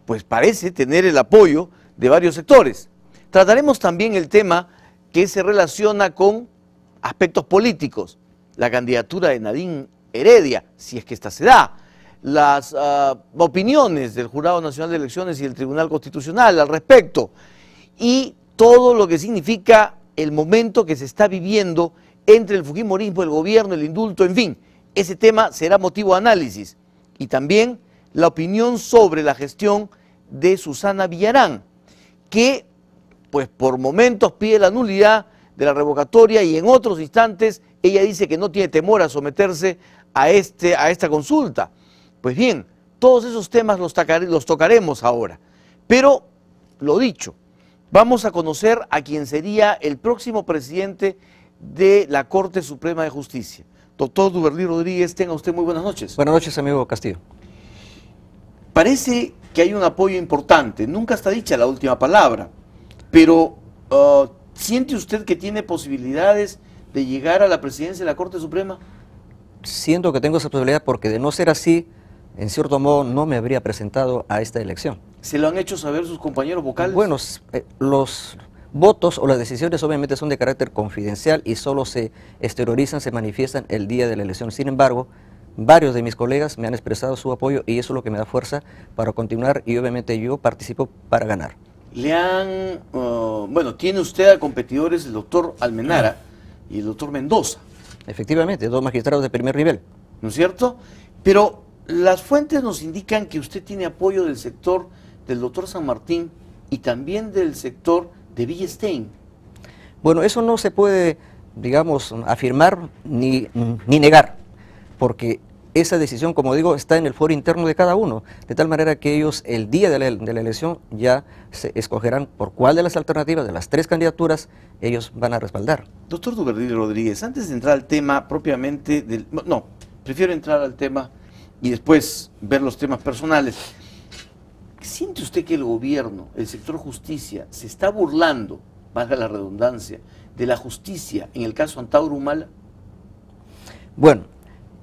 pues parece tener el apoyo de varios sectores. Trataremos también el tema que se relaciona con aspectos políticos, la candidatura de Nadine Heredia, si es que esta se da, las opiniones del Jurado Nacional de Elecciones y el Tribunal Constitucional al respecto, y todo lo que significa el momento que se está viviendo entre el fujimorismo, el gobierno, el indulto, en fin, ese tema será motivo de análisis. Y también la opinión sobre la gestión de Susana Villarán, que pues por momentos pide la nulidad de la revocatoria y en otros instantes ella dice que no tiene temor a someterse a esta consulta. Pues bien, todos esos temas los tocaremos ahora. Pero, lo dicho, vamos a conocer a quien sería el próximo presidente de la Corte Suprema de Justicia. Doctor Duberlí Rodríguez, tenga usted muy buenas noches. Buenas noches, amigo Castillo. Parece que hay un apoyo importante, nunca está dicha la última palabra, pero ¿siente usted que tiene posibilidades de llegar a la presidencia de la Corte Suprema? Siento que tengo esa posibilidad porque de no ser así, en cierto modo no me habría presentado a esta elección. ¿Se lo han hecho saber sus compañeros vocales? Bueno, los votos o las decisiones obviamente son de carácter confidencial y solo se exteriorizan, se manifiestan el día de la elección. Sin embargo, varios de mis colegas me han expresado su apoyo y eso es lo que me da fuerza para continuar y obviamente yo participo para ganar. Bueno, tiene usted a competidores el doctor Almenara y el doctor Mendoza. Efectivamente, dos magistrados de primer nivel. ¿No es cierto? Pero las fuentes nos indican que usted tiene apoyo del sector del doctor San Martín y también del sector de Villestein. Bueno, eso no se puede, digamos, afirmar ni negar, porque esa decisión, como digo, está en el foro interno de cada uno, de tal manera que ellos el día de la elección ya se escogerán por cuál de las alternativas, de las tres candidaturas, ellos van a respaldar. Doctor Duberlí Rodríguez, antes de entrar al tema propiamente del... No, prefiero entrar al tema y después ver los temas personales. ¿Siente usted que el gobierno, el sector justicia, se está burlando, valga la redundancia, de la justicia en el caso Antauro Humala? Bueno,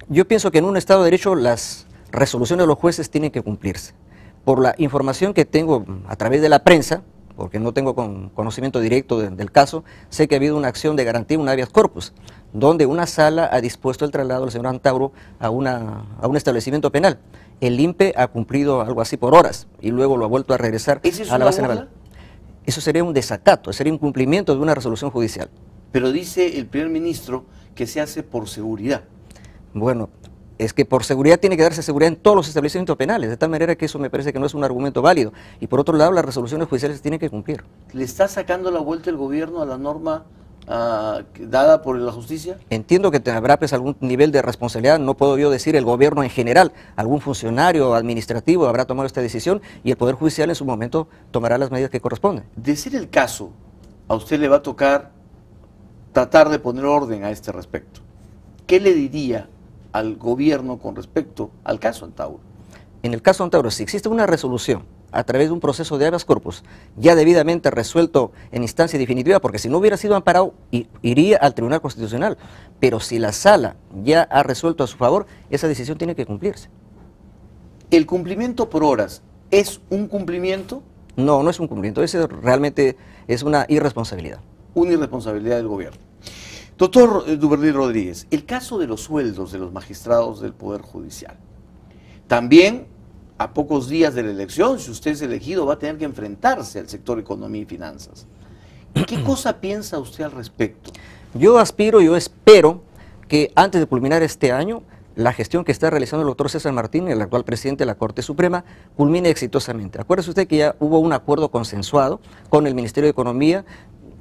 yo pienso que en un Estado de Derecho las resoluciones de los jueces tienen que cumplirse. Por la información que tengo a través de la prensa, porque no tengo conocimiento directo del caso, sé que ha habido una acción de garantía, un habeas corpus, donde una sala ha dispuesto el traslado del señor Antauro a un establecimiento penal. El INPE ha cumplido algo así por horas y luego lo ha vuelto a regresar a la base naval. Eso sería un desacato, sería un incumplimiento de una resolución judicial. Pero dice el primer ministro que se hace por seguridad. Bueno, es que por seguridad tiene que darse seguridad en todos los establecimientos penales, de tal manera que eso me parece que no es un argumento válido. Y por otro lado, las resoluciones judiciales tienen que cumplir. ¿Le está sacando la vuelta el gobierno a la norma dada por la justicia? Entiendo que habrá pues algún nivel de responsabilidad, no puedo yo decir el gobierno en general, algún funcionario administrativo habrá tomado esta decisión y el Poder Judicial en su momento tomará las medidas que corresponden. De ser el caso, a usted le va a tocar tratar de poner orden a este respecto. ¿Qué le diría al gobierno con respecto al caso Antauro? En el caso Antauro, si existe una resolución a través de un proceso de habeas corpus ya debidamente resuelto en instancia definitiva, porque si no hubiera sido amparado, iría al Tribunal Constitucional, pero si la sala ya ha resuelto a su favor, esa decisión tiene que cumplirse. ¿El cumplimiento por horas es un cumplimiento? No, no es un cumplimiento, eso realmente es una irresponsabilidad. Una irresponsabilidad del gobierno. Doctor Duberlí Rodríguez, el caso de los sueldos de los magistrados del Poder Judicial. También, a pocos días de la elección, si usted es elegido, va a tener que enfrentarse al sector economía y finanzas. ¿Qué cosa piensa usted al respecto? Yo aspiro, yo espero que antes de culminar este año, la gestión que está realizando el doctor César Martín, el actual presidente de la Corte Suprema, culmine exitosamente. Acuérdese usted que ya hubo un acuerdo consensuado con el Ministerio de Economía,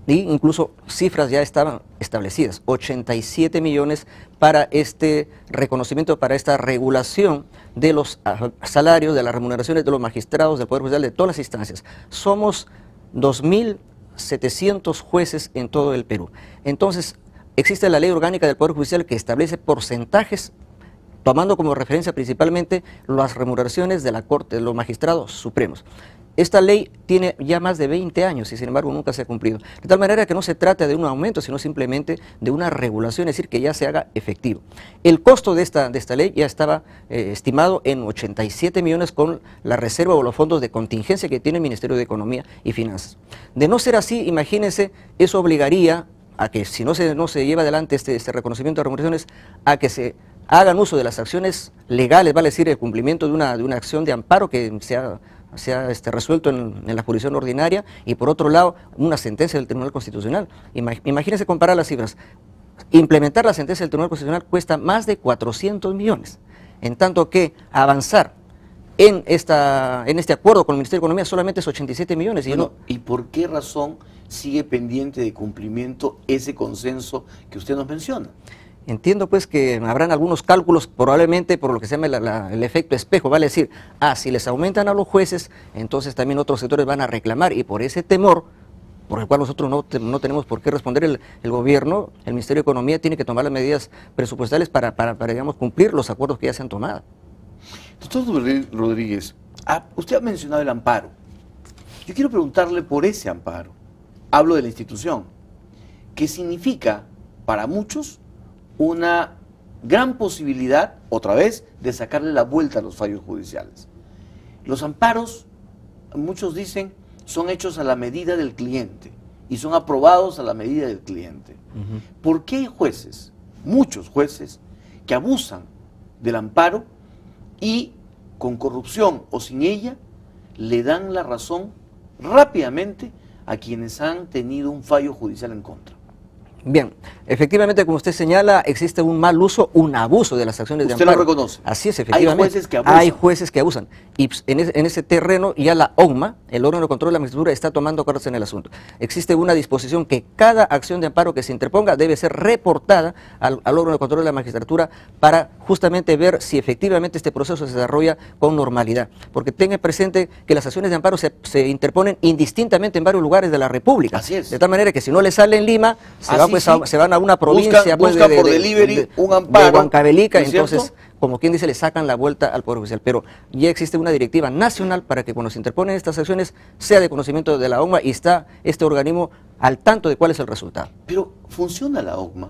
e incluso cifras ya estaban establecidas, 87 millones para este reconocimiento, para esta regulación de los salarios, de las remuneraciones de los magistrados del Poder Judicial de todas las instancias. Somos 2.700 jueces en todo el Perú. Entonces, existe la ley orgánica del Poder Judicial que establece porcentajes, tomando como referencia principalmente las remuneraciones de la Corte, de los magistrados supremos. esta ley tiene ya más de 20 años y sin embargo nunca se ha cumplido. De tal manera que no se trata de un aumento, sino simplemente de una regulación, es decir, que ya se haga efectivo. El costo de esta ley ya estaba estimado en 87 millones con la reserva o los fondos de contingencia que tiene el Ministerio de Economía y Finanzas. De no ser así, imagínense, eso obligaría a que si no se lleva adelante este reconocimiento de remuneraciones, a que se hagan uso de las acciones legales, vale decir, el cumplimiento de una acción de amparo que se ha resuelto en la jurisdicción ordinaria, y por otro lado una sentencia del Tribunal Constitucional. Imagínense comparar las cifras. Implementar la sentencia del Tribunal Constitucional cuesta más de 400 millones, en tanto que avanzar en este acuerdo con el Ministerio de Economía solamente es 87 millones. Bueno, ¿y por qué razón sigue pendiente de cumplimiento ese consenso que usted nos menciona? Entiendo pues que habrán algunos cálculos, probablemente por lo que se llama el efecto espejo, vale decir, si les aumentan a los jueces, entonces también otros sectores van a reclamar, y por ese temor, por el cual nosotros no tenemos por qué responder, el gobierno, el Ministerio de Economía tiene que tomar las medidas presupuestales para digamos, cumplir los acuerdos que ya se han tomado. Doctor Rodríguez, usted ha mencionado el amparo. Yo quiero preguntarle por ese amparo. Hablo de la institución, que significa para muchos una gran posibilidad, otra vez, de sacarle la vuelta a los fallos judiciales. Los amparos, muchos dicen, son hechos a la medida del cliente y son aprobados a la medida del cliente. ¿Por qué hay jueces, muchos jueces, que abusan del amparo y con corrupción o sin ella le dan la razón rápidamente a quienes han tenido un fallo judicial en contra? Bien, efectivamente, como usted señala, existe un mal uso, un abuso de las acciones de amparo. ¿Usted lo reconoce? Así es, efectivamente. Hay jueces que abusan. Hay jueces que abusan. Y en ese terreno ya la ONMA, el órgano de control de la magistratura, está tomando cartas en el asunto. Existe una disposición que cada acción de amparo que se interponga debe ser reportada al órgano de control de la magistratura para justamente ver si efectivamente este proceso se desarrolla con normalidad. Porque tenga presente que las acciones de amparo se interponen indistintamente en varios lugares de la República. Así es. De tal manera que si no le sale en Lima, se van a una provincia, buscan por delivery un amparo, de Huancavelica, ¿no es entonces, cierto? Como quien dice, le sacan la vuelta al Poder Judicial. Pero ya existe una directiva nacional para que cuando se interponen estas acciones sea de conocimiento de la ONMA y está este organismo al tanto de cuál es el resultado. Pero, ¿funciona la ONMA?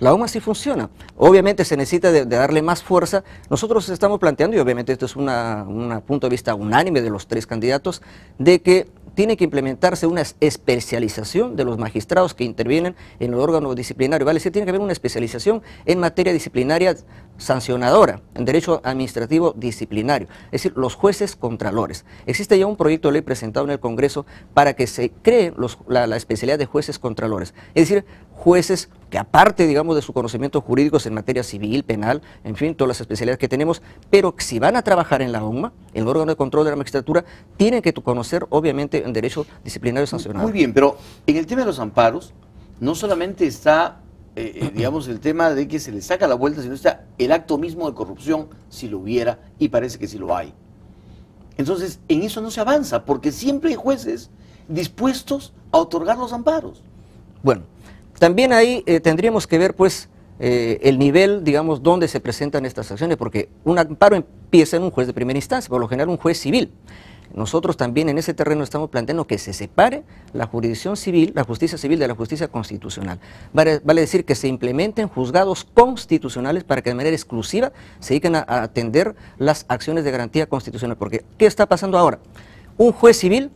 La ONMA sí funciona. Obviamente se necesita de darle más fuerza. Nosotros estamos planteando, y obviamente esto es un punto de vista unánime de los tres candidatos, de que tiene que implementarse una especialización de los magistrados que intervienen en el órgano disciplinario. Vale decir, tiene que haber una especialización en materia disciplinaria sancionadora, en derecho administrativo disciplinario, es decir, los jueces contralores. Existe ya un proyecto de ley presentado en el Congreso para que se cree la especialidad de jueces contralores, es decir, jueces que aparte, digamos, de sus conocimientos jurídicos en materia civil, penal, en fin, todas las especialidades que tenemos, pero si van a trabajar en la ONMA, en el órgano de control de la magistratura, tienen que conocer, obviamente, en derecho disciplinario sancionado. Muy bien, pero en el tema de los amparos, no solamente está, digamos, el tema de que se le saca la vuelta, sino está el acto mismo de corrupción, si lo hubiera, y parece que sí lo hay. Entonces, en eso no se avanza, porque siempre hay jueces dispuestos a otorgar los amparos. Bueno, también ahí tendríamos que ver, pues, el nivel, digamos, donde se presentan estas acciones, porque un amparo empieza en un juez de primera instancia, por lo general un juez civil. Nosotros también en ese terreno estamos planteando que se separe la jurisdicción civil, la justicia civil de la justicia constitucional. Vale decir que se implementen juzgados constitucionales para que de manera exclusiva se dediquen a atender las acciones de garantía constitucional. Porque, ¿qué está pasando ahora? Un juez civil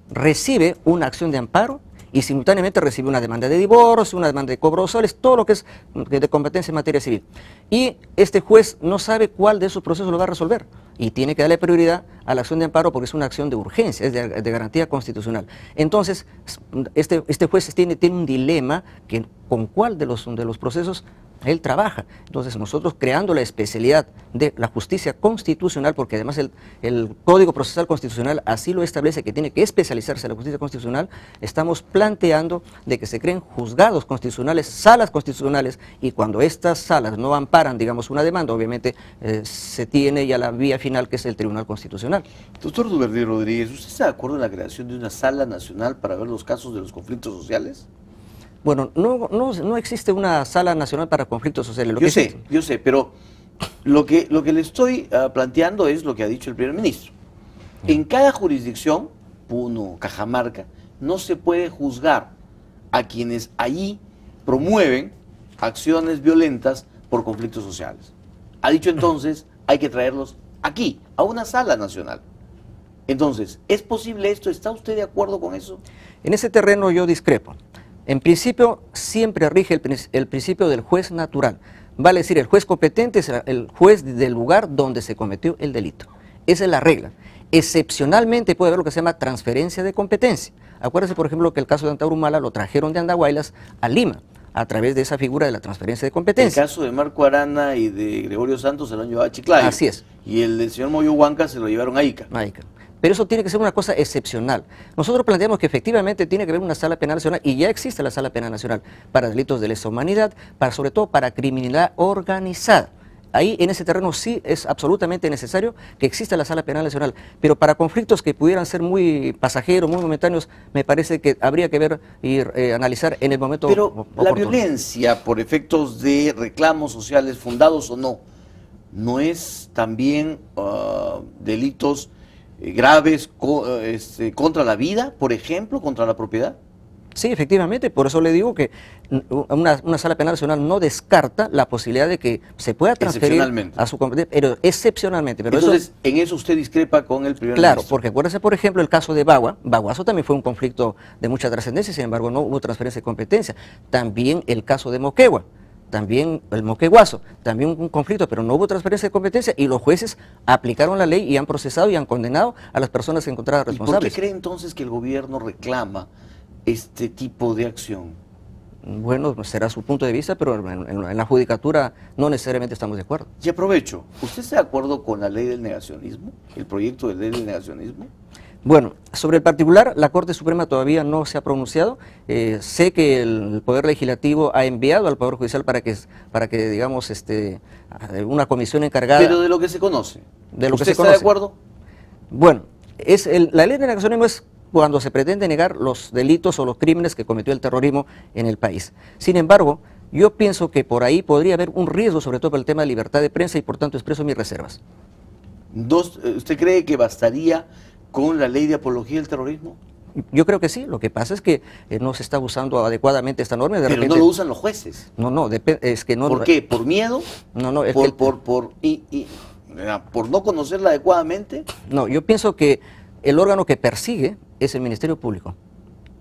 recibe una acción de amparo y simultáneamente recibe una demanda de divorcio, una demanda de cobro de soles, todo lo que es de competencia en materia civil. Y este juez no sabe cuál de esos procesos lo va a resolver y tiene que darle prioridad a la acción de amparo porque es una acción de urgencia, es de garantía constitucional. Entonces, este juez tiene un dilema que con cuál de los procesos él trabaja. Entonces nosotros creando la especialidad de la justicia constitucional, porque además el Código Procesal Constitucional así lo establece, que tiene que especializarse en la justicia constitucional, estamos planteando de que se creen juzgados constitucionales, salas constitucionales, y cuando estas salas no amparan, digamos, una demanda, obviamente se tiene ya la vía final, que es el Tribunal Constitucional. Doctor Rodríguez, ¿usted está de acuerdo en la creación de una sala nacional para ver los casos de los conflictos sociales? Bueno, no existe una sala nacional para conflictos sociales. Yo sé, pero lo que le estoy planteando es lo que ha dicho el primer ministro. En cada jurisdicción, Puno, Cajamarca, no se puede juzgar a quienes allí promueven acciones violentas por conflictos sociales. Ha dicho entonces, hay que traerlos aquí, a una sala nacional. Entonces, ¿es posible esto? ¿Está usted de acuerdo con eso? En ese terreno yo discrepo. En principio, siempre rige el principio del juez natural. Vale decir, el juez competente es el juez del lugar donde se cometió el delito. Esa es la regla. Excepcionalmente puede haber lo que se llama transferencia de competencia. Acuérdense, por ejemplo, que el caso de Antaurumala lo trajeron de Andahuaylas a Lima, a través de esa figura de la transferencia de competencia. El caso de Marco Arana y de Gregorio Santos se lo han llevado a Chiclayo. Así es. Y el del señor Moyo Huanca se lo llevaron a Ica. Pero eso tiene que ser una cosa excepcional. Nosotros planteamos que efectivamente tiene que haber una sala penal nacional, y ya existe la sala penal nacional para delitos de lesa humanidad, sobre todo para criminalidad organizada. Ahí en ese terreno sí es absolutamente necesario que exista la sala penal nacional, pero para conflictos que pudieran ser muy pasajeros, muy momentáneos, me parece que habría que ver y analizar en el momento oportuno. Pero la violencia por efectos de reclamos sociales fundados o no es también delitos graves contra la vida, por ejemplo, contra la propiedad. Sí, efectivamente, por eso le digo que una sala penal nacional no descarta la posibilidad de que se pueda transferir a su competencia, pero excepcionalmente. Pero entonces, en eso usted discrepa con el primer Claro, ministro. porque acuérdese, por ejemplo, el caso de Baguazo también fue un conflicto de mucha trascendencia, sin embargo no hubo transferencia de competencia. También el caso de Moquegua, también el Moqueguazo, también un conflicto, pero no hubo transferencia de competencia y los jueces aplicaron la ley y han procesado y han condenado a las personas encontradas responsables. ¿Y por qué cree entonces que el gobierno reclama este tipo de acción? Bueno, será su punto de vista, pero en la judicatura no necesariamente estamos de acuerdo. Y aprovecho, ¿usted está de acuerdo con la ley del negacionismo, el proyecto de ley del negacionismo? Bueno, sobre el particular, la Corte Suprema todavía no se ha pronunciado. Sé que el Poder Legislativo ha enviado al Poder Judicial para que digamos, una comisión encargada... Pero de lo que se conoce. De lo ¿Usted que se está conoce. de acuerdo? Bueno, la ley del negacionismo es cuando se pretende negar los delitos o los crímenes que cometió el terrorismo en el país. Sin embargo, yo pienso que por ahí podría haber un riesgo, sobre todo por el tema de libertad de prensa, y por tanto expreso mis reservas. ¿Usted cree que bastaría con la ley de apología del terrorismo? Yo creo que sí, lo que pasa es que no se está usando adecuadamente esta norma. Pero no lo usan los jueces. No, es que no... ¿Por qué? ¿Por miedo? No, es ¿Por no conocerla adecuadamente? No, yo pienso que el órgano que persigue es el Ministerio Público.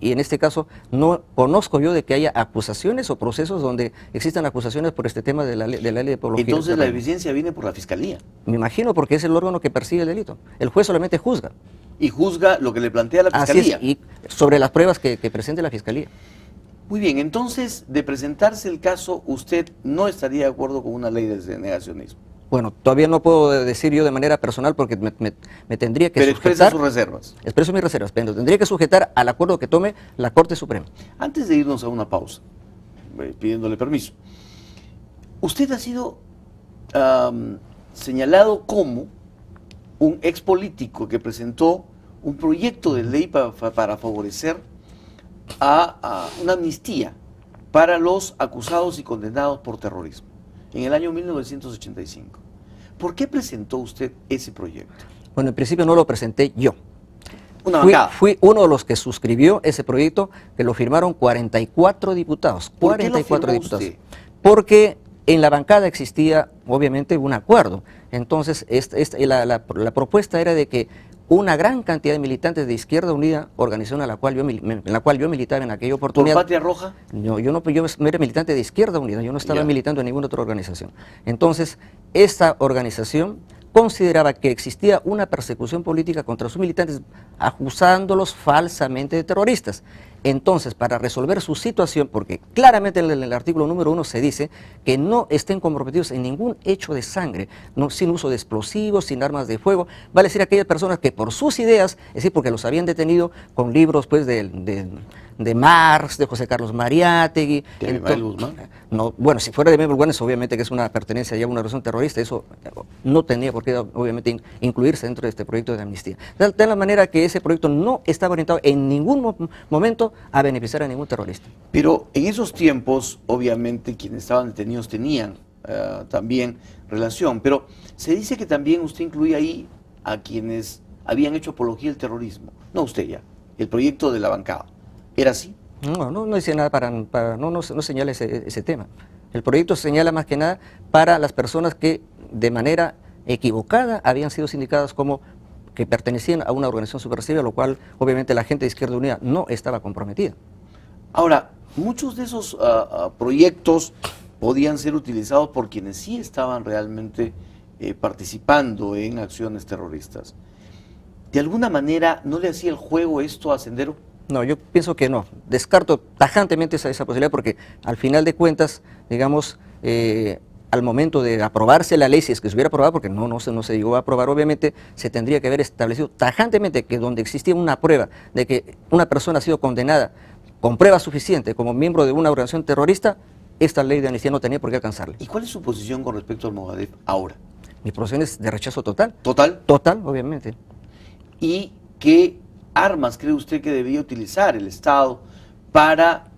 Y en este caso no conozco yo de que haya acusaciones o procesos donde existan acusaciones por este tema de la ley de apología. Entonces la evidencia viene por la Fiscalía. Me imagino, porque es el órgano que persigue el delito. El juez solamente juzga. Y juzga lo que le plantea la Fiscalía. Así es, y sobre las pruebas que presente la Fiscalía. Muy bien, entonces, de presentarse el caso, ¿usted no estaría de acuerdo con una ley de negacionismo? Bueno, todavía no puedo decir yo de manera personal porque me tendría que sujetar... Pero expresa sus reservas. Expreso mis reservas, pero tendría que sujetar al acuerdo que tome la Corte Suprema. Antes de irnos a una pausa, pidiéndole permiso, usted ha sido señalado como un ex político que presentó un proyecto de ley para favorecer a una amnistía para los acusados y condenados por terrorismo en el año 1985. ¿Por qué presentó usted ese proyecto? Bueno, en principio no lo presenté yo. Fui uno de los que suscribió ese proyecto, que lo firmaron 44 diputados. ¿Por qué lo firmó usted? Porque en la bancada existía, obviamente, un acuerdo. Entonces, la propuesta era de que una gran cantidad de militantes de Izquierda Unida, organización en la cual yo militaba en aquella oportunidad. ¿Por Patria Roja? No, yo era militante de Izquierda Unida, yo no estaba militando en ninguna otra organización. Entonces, esta organización consideraba que existía una persecución política contra sus militantes, acusándolos falsamente de terroristas. Entonces, para resolver su situación, porque claramente en el artículo número 1 se dice que no estén comprometidos en ningún hecho de sangre, sin uso de explosivos, sin armas de fuego, vale decir aquellas personas que por sus ideas, es decir, porque los habían detenido con libros pues de Marx, de José Carlos Mariátegui. ¿De Miguel Guzmán? No, bueno, si fuera de Miguel Guzmán, obviamente que es una pertenencia ya a una organización terrorista, eso no tenía por qué obviamente incluirse dentro de este proyecto de amnistía. De la manera que ese proyecto no estaba orientado en ningún momento a beneficiar a ningún terrorista. Pero en esos tiempos, obviamente, quienes estaban detenidos tenían también relación, pero se dice que también usted incluía ahí a quienes habían hecho apología del terrorismo. No usted ya, el proyecto de la bancada. ¿Era así? No dice nada no señala ese tema. El proyecto señala más que nada para las personas que de manera equivocada habían sido sindicadas como que pertenecían a una organización subversiva, lo cual obviamente la gente de Izquierda Unida no estaba comprometida. Ahora, muchos de esos proyectos podían ser utilizados por quienes sí estaban realmente participando en acciones terroristas. ¿De alguna manera no le hacía el juego esto a Sendero? No, yo pienso que no. Descarto tajantemente esa posibilidad porque al final de cuentas, digamos, al momento de aprobarse la ley, si es que se hubiera aprobado, porque no se llegó a aprobar, obviamente se tendría que haber establecido tajantemente que donde existía una prueba de que una persona ha sido condenada con prueba suficiente como miembro de una organización terrorista, esta ley de amnistía no tenía por qué alcanzarle. ¿Y cuál es su posición con respecto al Movadef ahora? Mi posición es de rechazo total. ¿Total? Total, obviamente. ¿Y qué armas cree usted que debía utilizar el Estado para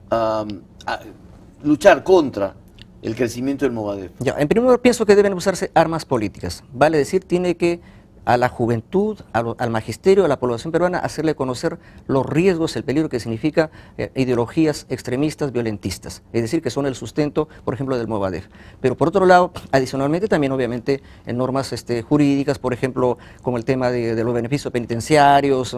luchar contra el crecimiento del Movadef? Ya, en primer lugar, pienso que deben usarse armas políticas. Vale decir, tiene que a la juventud, al magisterio, a la población peruana, hacerle conocer los riesgos, el peligro que significa ideologías extremistas, violentistas, es decir, que son el sustento, por ejemplo, del Movadef. Pero por otro lado, adicionalmente también obviamente en normas jurídicas, por ejemplo, como el tema de los beneficios penitenciarios,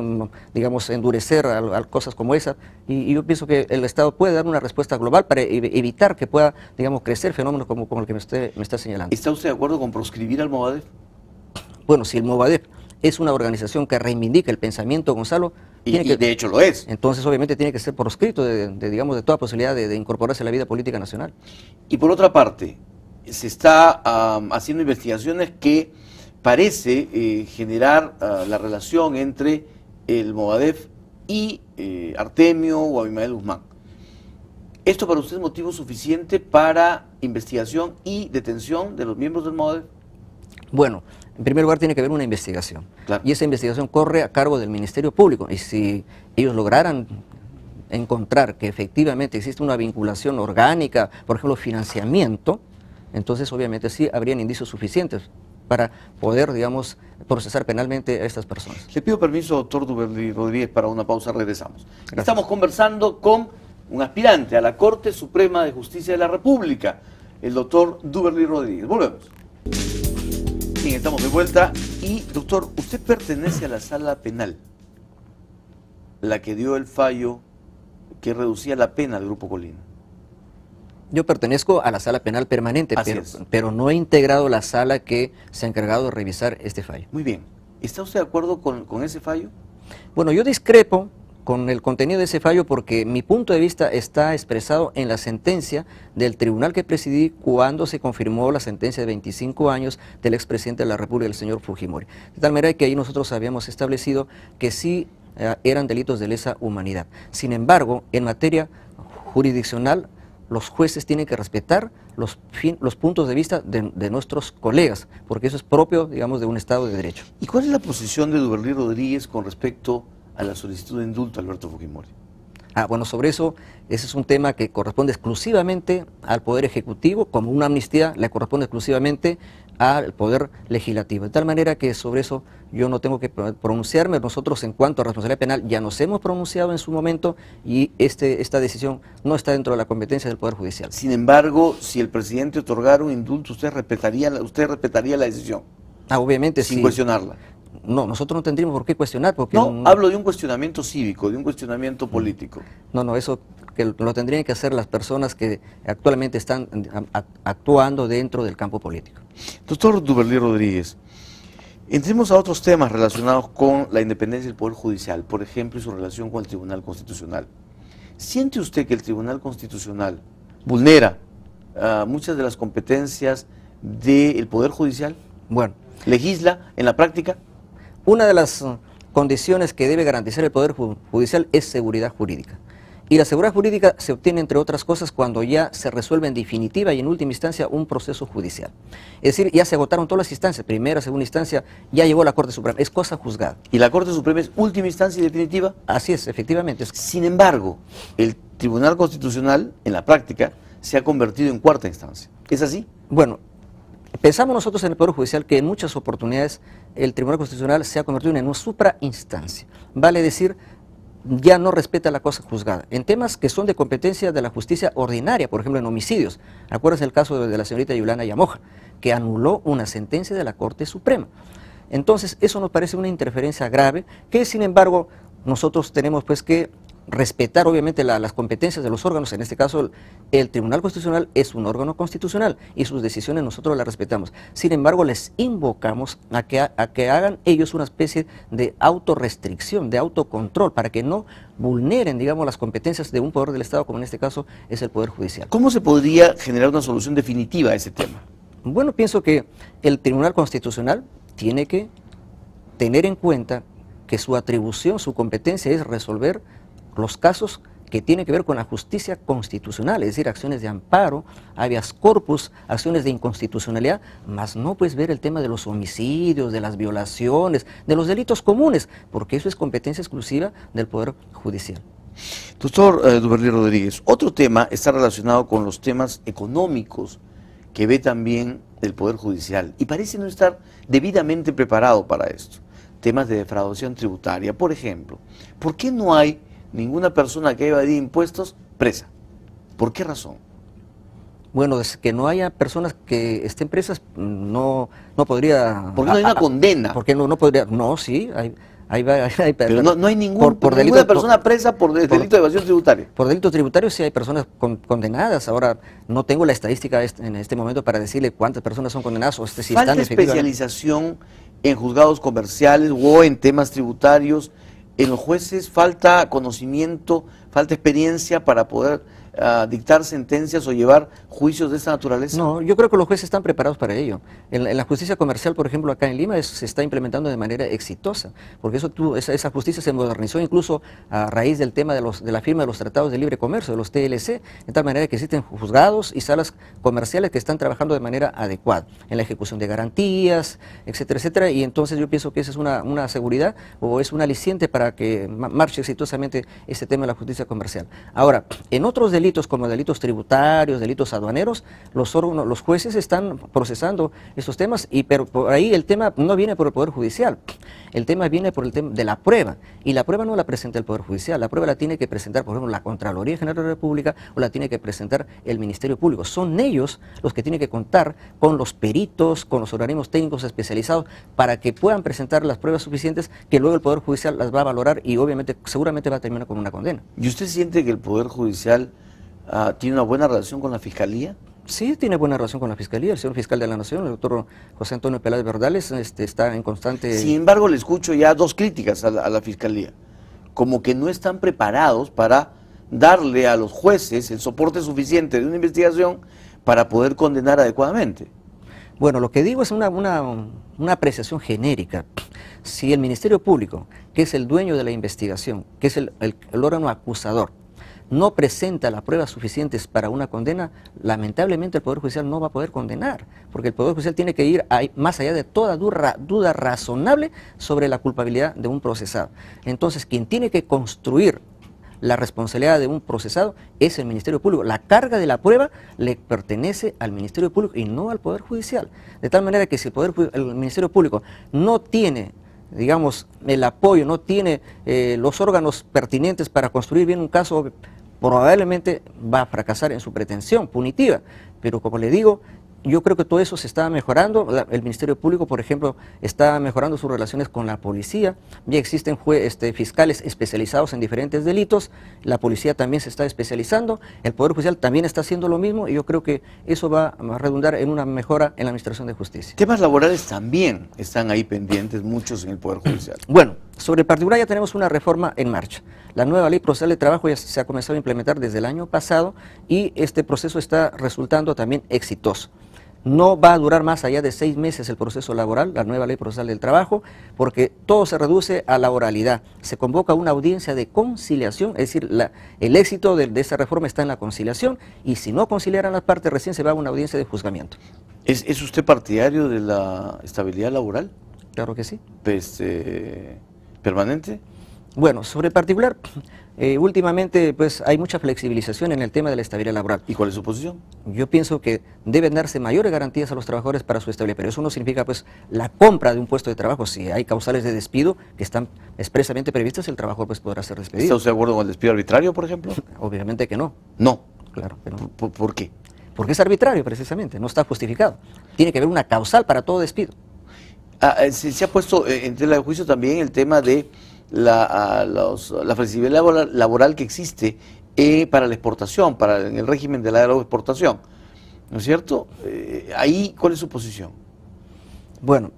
digamos, endurecer cosas como esa, y yo pienso que el Estado puede dar una respuesta global para evitar que pueda, digamos, crecer fenómenos como el que me está señalando. ¿Está usted de acuerdo con proscribir al Movadef? Bueno, si el Movadef es una organización que reivindica el pensamiento, Gonzalo, y de hecho lo es. Entonces obviamente tiene que ser proscrito digamos, de toda posibilidad de incorporarse a la vida política nacional. Y por otra parte, se está haciendo investigaciones que parece generar la relación entre el Movadef y Artemio o Abimael Guzmán. ¿Esto para usted es motivo suficiente para investigación y detención de los miembros del Movadef? Bueno, en primer lugar tiene que haber una investigación, claro, y esa investigación corre a cargo del Ministerio Público, y si ellos lograran encontrar que efectivamente existe una vinculación orgánica, por ejemplo financiamiento, entonces obviamente sí habrían indicios suficientes para poder, digamos, procesar penalmente a estas personas. Le pido permiso, doctor Duberly Rodríguez, para una pausa, regresamos. Gracias. Estamos conversando con un aspirante a la Corte Suprema de Justicia de la República, el doctor Duberly Rodríguez. Volvemos. Bien, estamos de vuelta. Y, doctor, usted pertenece a la sala penal, la que dio el fallo que reducía la pena al Grupo Colina. Yo pertenezco a la sala penal permanente, pero no he integrado la sala que se ha encargado de revisar este fallo. Muy bien. ¿Está usted de acuerdo con ese fallo? Bueno, yo discrepo con el contenido de ese fallo porque mi punto de vista está expresado en la sentencia del tribunal que presidí cuando se confirmó la sentencia de 25 años del expresidente de la República, el señor Fujimori. De tal manera que ahí nosotros habíamos establecido que sí eran delitos de lesa humanidad. Sin embargo, en materia jurisdiccional, los jueces tienen que respetar los puntos de vista de nuestros colegas, porque eso es propio, digamos, de un Estado de Derecho. ¿Y cuál es la posición de Duberly Rodríguez con respecto a la solicitud de indulto a Alberto Fujimori? Bueno, sobre eso, ese es un tema que corresponde exclusivamente al Poder Ejecutivo, como una amnistía le corresponde exclusivamente al Poder Legislativo. De tal manera que sobre eso yo no tengo que pronunciarme. Nosotros en cuanto a responsabilidad penal ya nos hemos pronunciado en su momento y esta decisión no está dentro de la competencia del Poder Judicial. Sin embargo, si el presidente otorgara un indulto, ¿usted respetaría la decisión? Obviamente sí. Sin cuestionarla. No, nosotros no tendríamos por qué cuestionar. Porque no, hablo de un cuestionamiento cívico, de un cuestionamiento político. No, eso que lo tendrían que hacer las personas que actualmente están actuando dentro del campo político. Doctor Duberly Rodríguez, entremos a otros temas relacionados con la independencia del Poder Judicial, por ejemplo, y su relación con el Tribunal Constitucional. ¿Siente usted que el Tribunal Constitucional vulnera muchas de las competencias del Poder Judicial? Bueno. ¿Legisla en la práctica? Una de las condiciones que debe garantizar el Poder Judicial es seguridad jurídica. Y la seguridad jurídica se obtiene, entre otras cosas, cuando ya se resuelve en definitiva y en última instancia un proceso judicial. Es decir, ya se agotaron todas las instancias, primera, segunda instancia, ya llegó a la Corte Suprema, es cosa juzgada. ¿Y la Corte Suprema es última instancia y definitiva? Así es, efectivamente. Sin embargo, el Tribunal Constitucional, en la práctica, se ha convertido en cuarta instancia. ¿Es así? Bueno, Pensamos nosotros en el Poder Judicial que en muchas oportunidades el Tribunal Constitucional se ha convertido en una suprainstancia. Vale decir, ya no respeta la cosa juzgada. En temas que son de competencia de la justicia ordinaria, por ejemplo en homicidios. Acuérdense el caso de la señorita Yulana Yamoja, que anuló una sentencia de la Corte Suprema. Entonces, eso nos parece una interferencia grave, que sin embargo nosotros tenemos pues que respetar obviamente las competencias de los órganos. En este caso el Tribunal Constitucional es un órgano constitucional y sus decisiones nosotros las respetamos. Sin embargo, les invocamos a que hagan ellos una especie de autorrestricción, de autocontrol, para que no vulneren, digamos, las competencias de un poder del Estado, como en este caso es el Poder Judicial. ¿Cómo se podría generar una solución definitiva a ese tema? Bueno, pienso que el Tribunal Constitucional tiene que tener en cuenta que su atribución, su competencia es resolver los casos que tienen que ver con la justicia constitucional, es decir, acciones de amparo, habeas corpus, acciones de inconstitucionalidad, más no pues ver el tema de los homicidios, de las violaciones, de los delitos comunes, porque eso es competencia exclusiva del Poder Judicial. Doctor Duverly Rodríguez, otro tema está relacionado con los temas económicos que ve también el Poder Judicial y parece no estar debidamente preparado para esto. Temas de defraudación tributaria, por ejemplo. ¿Por qué no hay ninguna persona que haya evadido impuestos presa? ¿Por qué razón? Bueno, es que no haya personas que estén presas, no podría... ¿Por qué no hay una condena? ¿Por qué no podría? No, sí, pero no hay ninguna persona presa por delito de evasión tributaria. Por delito tributario sí hay personas condenadas. Ahora no tengo la estadística en este momento para decirle cuántas personas son condenadas o si ¿Falta están especialización en juzgados comerciales o en temas tributarios? ¿En los jueces falta conocimiento, falta experiencia para poder dictar sentencias o llevar juicios de esta naturaleza? No, yo creo que los jueces están preparados para ello. En la justicia comercial, por ejemplo, acá en Lima se está implementando de manera exitosa, porque esa justicia se modernizó incluso a raíz del tema de la firma de los tratados de libre comercio, de los TLC, de tal manera que existen juzgados y salas comerciales que están trabajando de manera adecuada en la ejecución de garantías, etcétera, etcétera, y entonces yo pienso que esa es una seguridad o es un aliciente para que marche exitosamente este tema de la justicia comercial. Ahora, en otros delitos como delitos tributarios, delitos aduaneros, los jueces están procesando estos temas, pero por ahí el tema no viene por el Poder Judicial, el tema viene por el tema de la prueba, y la prueba no la presenta el Poder Judicial, la prueba la tiene que presentar, por ejemplo, la Contraloría General de la República o la tiene que presentar el Ministerio Público. Son ellos los que tienen que contar con los peritos, con los organismos técnicos especializados para que puedan presentar las pruebas suficientes que luego el Poder Judicial las va a valorar y obviamente seguramente va a terminar con una condena. ¿Y usted siente que el Poder Judicial tiene una buena relación con la Fiscalía? Sí, tiene buena relación con la Fiscalía. El señor Fiscal de la Nación, el doctor José Antonio Peláez Verdales, está en constante... Sin embargo, le escucho ya dos críticas a la Fiscalía, como que no están preparados para darle a los jueces el soporte suficiente de una investigación para poder condenar adecuadamente. Bueno, lo que digo es una apreciación genérica. Si el Ministerio Público, que es el dueño de la investigación, que es el órgano acusador, no presenta las pruebas suficientes para una condena, lamentablemente el Poder Judicial no va a poder condenar, porque el Poder Judicial tiene que ir más allá de toda duda razonable sobre la culpabilidad de un procesado. Entonces, quien tiene que construir la responsabilidad de un procesado es el Ministerio Público. La carga de la prueba le pertenece al Ministerio Público y no al Poder Judicial. De tal manera que si el Ministerio Público no tiene, digamos, el apoyo, no tiene los órganos pertinentes para construir bien un caso, probablemente va a fracasar en su pretensión punitiva. Pero como le digo, yo creo que todo eso se está mejorando. El Ministerio Público, por ejemplo, está mejorando sus relaciones con la policía. Ya existen fiscales especializados en diferentes delitos. La policía también se está especializando. El Poder Judicial también está haciendo lo mismo y yo creo que eso va a redundar en una mejora en la administración de justicia. Temas laborales también están ahí pendientes, muchos en el Poder Judicial. Bueno, sobre el particular ya tenemos una reforma en marcha. La nueva Ley Procesal de Trabajo ya se ha comenzado a implementar desde el año pasado y este proceso está resultando también exitoso. No va a durar más allá de 6 meses el proceso laboral, la nueva Ley Procesal del Trabajo, porque todo se reduce a la oralidad. Se convoca una audiencia de conciliación, es decir, el éxito de esta reforma está en la conciliación, y si no conciliaran las partes, recién se va a una audiencia de juzgamiento. ¿Es usted partidario de la estabilidad laboral? Claro que sí. ¿Permanente? Bueno, sobre el particular, últimamente pues hay mucha flexibilización en el tema de la estabilidad laboral. ¿Y cuál es su posición? Yo pienso que deben darse mayores garantías a los trabajadores para su estabilidad, pero eso no significa pues la compra de un puesto de trabajo. Si hay causales de despido que están expresamente previstas, el trabajador pues podrá ser ¿Está despedido. usted de acuerdo con el despido arbitrario, por ejemplo? Obviamente que no. No. Claro que no. ¿Por qué? Porque es arbitrario precisamente, no está justificado. Tiene que haber una causal para todo despido. Se ha puesto en tela de juicio también el tema de la flexibilidad laboral que existe para la exportación, en el régimen de la agroexportación, ¿no es cierto? Ahí, ¿cuál es su posición? Bueno,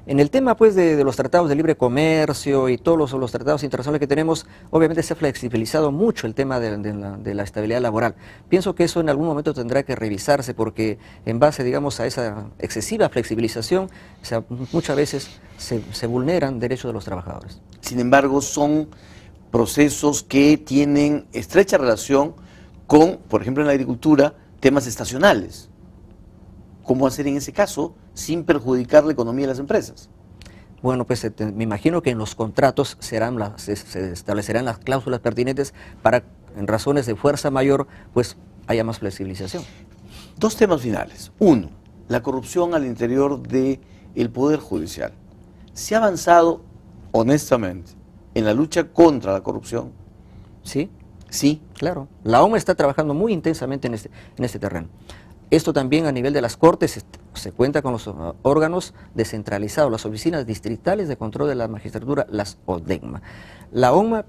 en el tema pues de los tratados de libre comercio y todos los tratados internacionales que tenemos, obviamente se ha flexibilizado mucho el tema de la estabilidad laboral. Pienso que eso en algún momento tendrá que revisarse porque en base, digamos, a esa excesiva flexibilización, o sea, muchas veces se vulneran derechos de los trabajadores. Sin embargo, son procesos que tienen estrecha relación con, por ejemplo, en la agricultura, temas estacionales. ¿Cómo hacer en ese caso sin perjudicar la economía de las empresas? Bueno, pues me imagino que en los contratos se establecerán las cláusulas pertinentes para, en razones de fuerza mayor, pues haya más flexibilización. Dos temas finales. Uno, la corrupción al interior del Poder Judicial. ¿Se ha avanzado, honestamente, en la lucha contra la corrupción? Sí, Sí. claro. La OMA está trabajando muy intensamente en este terreno. Esto también a nivel de las Cortes se cuenta con los órganos descentralizados, las oficinas distritales de control de la magistratura, las ODEGMA. La OMA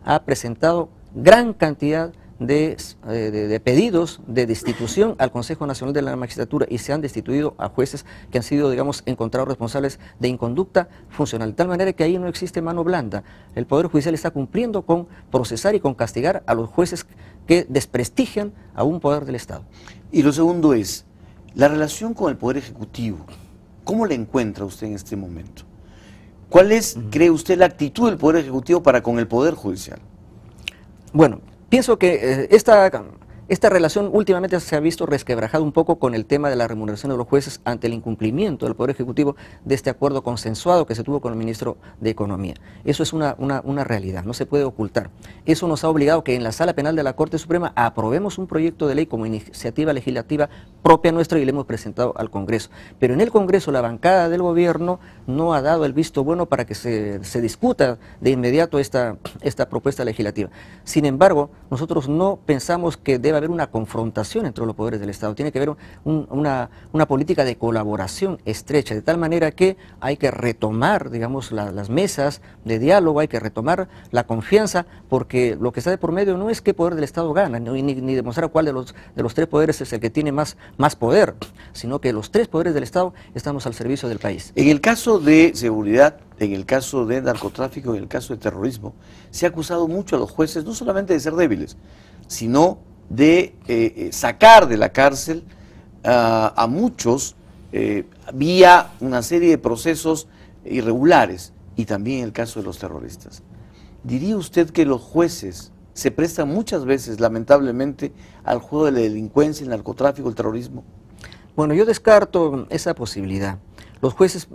ha presentado gran cantidad de pedidos de destitución al Consejo Nacional de la Magistratura y se han destituido a jueces que han sido, digamos, encontrados responsables de inconducta funcional, de tal manera que ahí no existe mano blanda. El Poder Judicial está cumpliendo con procesar y con castigar a los jueces que desprestigian a un poder del Estado. Y lo segundo es, la relación con el Poder Ejecutivo, ¿cómo la encuentra usted en este momento? ¿Cuál es, cree usted, la actitud del Poder Ejecutivo para con el Poder Judicial? Bueno, pienso que esta relación últimamente se ha visto resquebrajada un poco con el tema de la remuneración de los jueces ante el incumplimiento del Poder Ejecutivo de este acuerdo consensuado que se tuvo con el ministro de Economía. Eso es una realidad, no se puede ocultar. Eso nos ha obligado que en la Sala Penal de la Corte Suprema aprobemos un proyecto de ley como iniciativa legislativa propia nuestra y le hemos presentado al Congreso. Pero en el Congreso la bancada del gobierno no ha dado el visto bueno para que se discuta de inmediato esta propuesta legislativa. Sin embargo, nosotros no pensamos que deba haber una confrontación entre los poderes del Estado, tiene que haber una política de colaboración estrecha, de tal manera que hay que retomar, digamos, las mesas de diálogo, hay que retomar la confianza, porque lo que está de por medio no es qué poder del Estado gana, ni demostrar cuál de los tres poderes es el que tiene más poder, sino que los tres poderes del Estado estamos al servicio del país. En el caso de seguridad, en el caso de narcotráfico, en el caso de terrorismo, se ha acusado mucho a los jueces, no solamente de ser débiles, sino de sacar de la cárcel a muchos vía una serie de procesos irregulares, y también el caso de los terroristas. ¿Diría usted que los jueces se prestan muchas veces, lamentablemente, al juego de la delincuencia, el narcotráfico, el terrorismo? Bueno, yo descarto esa posibilidad. Los jueces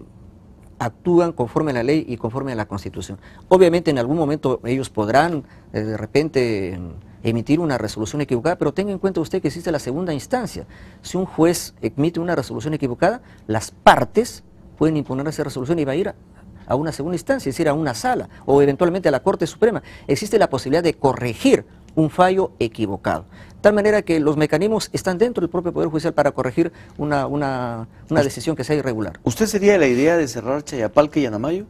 actúan conforme a la ley y conforme a la Constitución. Obviamente en algún momento ellos podrán de repente emitir una resolución equivocada, pero tenga en cuenta usted que existe la segunda instancia. Si un juez emite una resolución equivocada, las partes pueden imponer esa resolución y va a ir a una segunda instancia, es decir, a una sala o eventualmente a la Corte Suprema. Existe la posibilidad de corregir un fallo equivocado. De tal manera que los mecanismos están dentro del propio Poder Judicial para corregir una decisión que sea irregular. ¿Usted sería de la idea de cerrar Chayapalca y Yanamayo?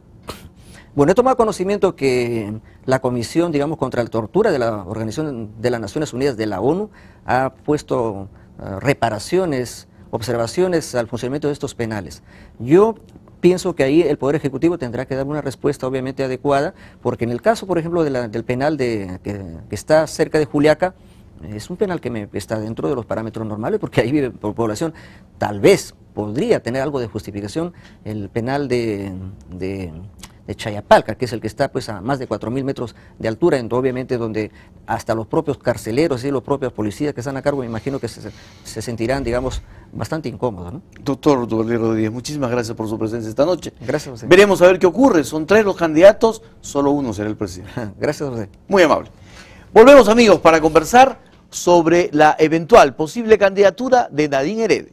Bueno, he tomado conocimiento que la Comisión, digamos, contra la Tortura de la Organización de las Naciones Unidas de la ONU ha puesto reparaciones, observaciones al funcionamiento de estos penales. Yo pienso que ahí el Poder Ejecutivo tendrá que dar una respuesta obviamente adecuada, porque en el caso, por ejemplo, del penal que está cerca de Juliaca, es un penal que está dentro de los parámetros normales, porque ahí vive población. Tal vez podría tener algo de justificación el penal de Chayapalca, que es el que está pues a más de 4.000 metros de altura, obviamente donde hasta los propios carceleros y los propios policías que están a cargo, me imagino que se sentirán, digamos, bastante incómodo, ¿no? Doctor Duvalín Rodríguez, muchísimas gracias por su presencia esta noche. Gracias a usted. Veremos a ver qué ocurre. Son 3 los candidatos, solo uno será el presidente. Gracias a usted. Muy amable. Volvemos, amigos, para conversar sobre la eventual posible candidatura de Nadine Heredia.